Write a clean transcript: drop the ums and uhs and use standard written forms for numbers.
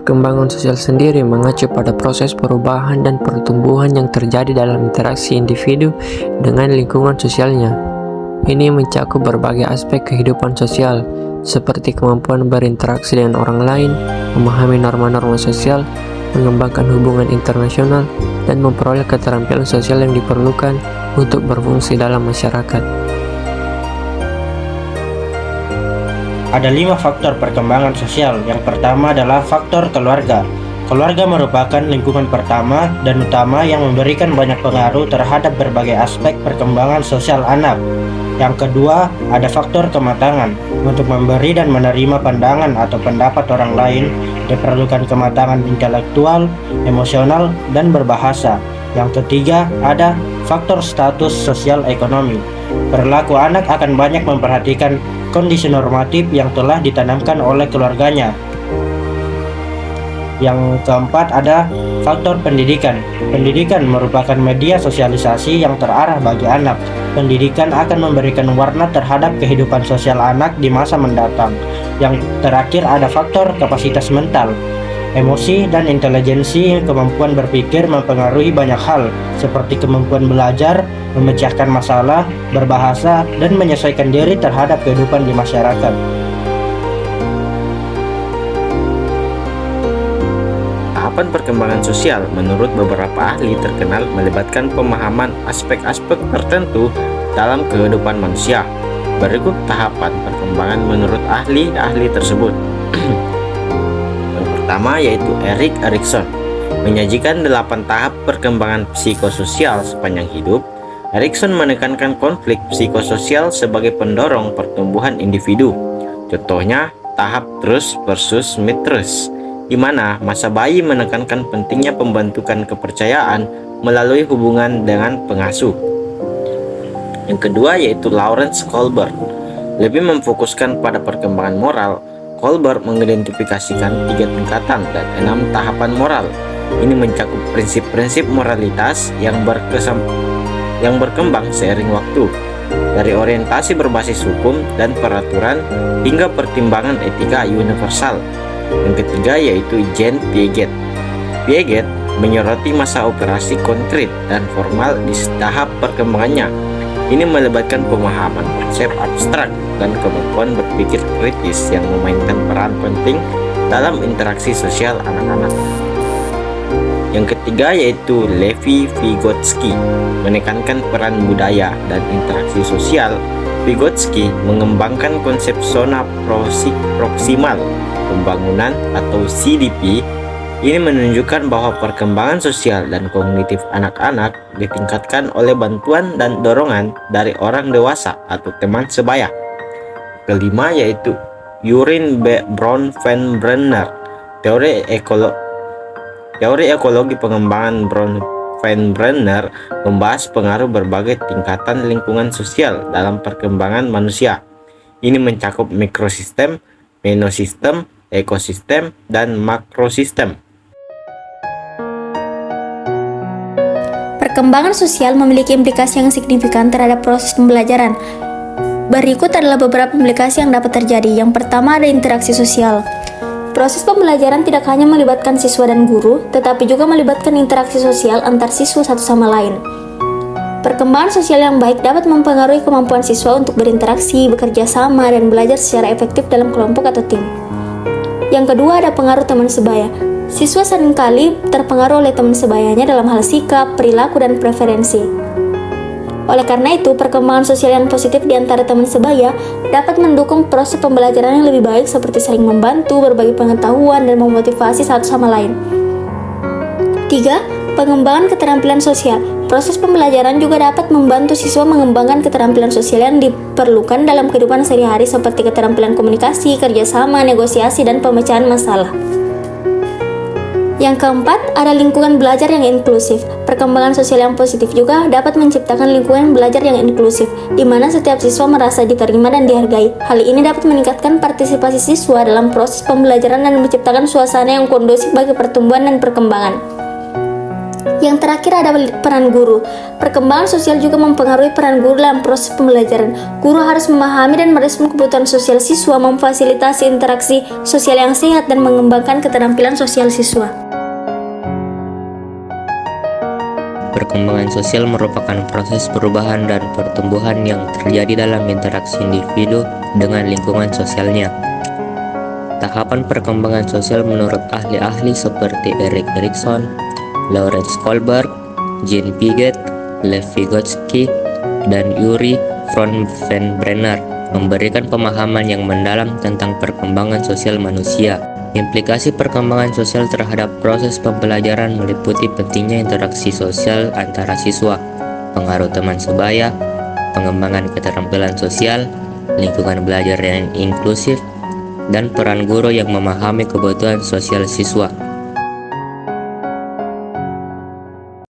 Perkembangan sosial sendiri mengacu pada proses perubahan dan pertumbuhan yang terjadi dalam interaksi individu dengan lingkungan sosialnya. Ini mencakup berbagai aspek kehidupan sosial, seperti kemampuan berinteraksi dengan orang lain, memahami norma-norma sosial, mengembangkan hubungan internasional, dan memperoleh keterampilan sosial yang diperlukan untuk berfungsi dalam masyarakat. Ada 5 faktor perkembangan sosial. Yang pertama adalah faktor keluarga. Keluarga merupakan lingkungan pertama dan utama yang memberikan banyak pengaruh terhadap berbagai aspek perkembangan sosial anak. Yang kedua, ada faktor kematangan. Untuk memberi dan menerima pandangan atau pendapat orang lain, diperlukan kematangan intelektual, emosional, dan berbahasa. Yang ketiga, ada faktor status sosial ekonomi. Perilaku anak akan banyak memperhatikan kondisi normatif yang telah ditanamkan oleh keluarganya. Yang keempat ada faktor pendidikan. Pendidikan merupakan media sosialisasi yang terarah bagi anak. Pendidikan akan memberikan warna terhadap kehidupan sosial anak di masa mendatang. Yang terakhir ada faktor kapasitas mental. Emosi dan intelijensi, kemampuan berpikir mempengaruhi banyak hal, seperti kemampuan belajar, memecahkan masalah, berbahasa, dan menyesuaikan diri terhadap kehidupan di masyarakat. Tahapan perkembangan sosial menurut beberapa ahli terkenal melibatkan pemahaman aspek-aspek tertentu dalam kehidupan manusia. Berikut tahapan perkembangan menurut ahli-ahli tersebut. Yang pertama yaitu Erik Erikson menyajikan 8 tahap perkembangan psikososial sepanjang hidup. Erikson menekankan konflik psikososial sebagai pendorong pertumbuhan individu. Contohnya tahap trust versus mistrust, di mana masa bayi menekankan pentingnya pembentukan kepercayaan melalui hubungan dengan pengasuh. Yang kedua yaitu Lawrence Kohlberg, lebih memfokuskan pada perkembangan moral. Kohlberg mengidentifikasikan 3 tingkatan dan 6 tahapan moral. Ini mencakup prinsip-prinsip moralitas yang berkembang seiring waktu, dari orientasi berbasis hukum dan peraturan hingga pertimbangan etika universal. Yang ketiga yaitu Jean Piaget. Piaget menyoroti masa operasi konkret dan formal di tahap perkembangannya. Ini melibatkan pemahaman konsep abstrak dan kemampuan berpikir kritis yang memainkan peran penting dalam interaksi sosial anak-anak. Yang ketiga yaitu Levi Vygotsky, menekankan peran budaya dan interaksi sosial. Vygotsky mengembangkan konsep zona proksimal pembangunan atau CDP. Ini menunjukkan bahwa perkembangan sosial dan kognitif anak-anak ditingkatkan oleh bantuan dan dorongan dari orang dewasa atau teman sebaya. Kelima yaitu Urin Bronfenbrenner, teori ekologi pengembangan Bronfenbrenner membahas pengaruh berbagai tingkatan lingkungan sosial dalam perkembangan manusia. Ini mencakup mikrosistem, menosistem, ekosistem, dan makrosistem. Perkembangan sosial memiliki implikasi yang signifikan terhadap proses pembelajaran. Berikut adalah beberapa implikasi yang dapat terjadi. Yang pertama ada interaksi sosial. Proses pembelajaran tidak hanya melibatkan siswa dan guru, tetapi juga melibatkan interaksi sosial antar siswa satu sama lain. Perkembangan sosial yang baik dapat mempengaruhi kemampuan siswa untuk berinteraksi, bekerja sama, dan belajar secara efektif dalam kelompok atau tim. Yang kedua ada pengaruh teman sebaya. Siswa seringkali terpengaruh oleh teman sebayanya dalam hal sikap, perilaku, dan preferensi. Oleh karena itu, perkembangan sosial yang positif di antara teman sebaya dapat mendukung proses pembelajaran yang lebih baik seperti saling membantu, berbagi pengetahuan, dan memotivasi satu sama lain. 3. Pengembangan keterampilan sosial. Proses pembelajaran juga dapat membantu siswa mengembangkan keterampilan sosial yang diperlukan dalam kehidupan sehari-hari seperti keterampilan komunikasi, kerjasama, negosiasi, dan pemecahan masalah. Yang keempat, ada lingkungan belajar yang inklusif. Perkembangan sosial yang positif juga dapat menciptakan lingkungan belajar yang inklusif, di mana setiap siswa merasa diterima dan dihargai. Hal ini dapat meningkatkan partisipasi siswa dalam proses pembelajaran dan menciptakan suasana yang kondusif bagi pertumbuhan dan perkembangan. Yang terakhir ada peran guru. Perkembangan sosial juga mempengaruhi peran guru dalam proses pembelajaran. Guru harus memahami dan merespon kebutuhan sosial siswa, memfasilitasi interaksi sosial yang sehat, dan mengembangkan keterampilan sosial siswa. Perkembangan sosial merupakan proses perubahan dan pertumbuhan yang terjadi dalam interaksi individu dengan lingkungan sosialnya. Tahapan perkembangan sosial menurut ahli-ahli seperti Erik Erikson, Lawrence Kohlberg, Jean Piaget, Lev Vygotsky, dan Yuri Bronfenbrenner memberikan pemahaman yang mendalam tentang perkembangan sosial manusia. Implikasi perkembangan sosial terhadap proses pembelajaran meliputi pentingnya interaksi sosial antara siswa, pengaruh teman sebaya, pengembangan keterampilan sosial, lingkungan belajar yang inklusif, dan peran guru yang memahami kebutuhan sosial siswa.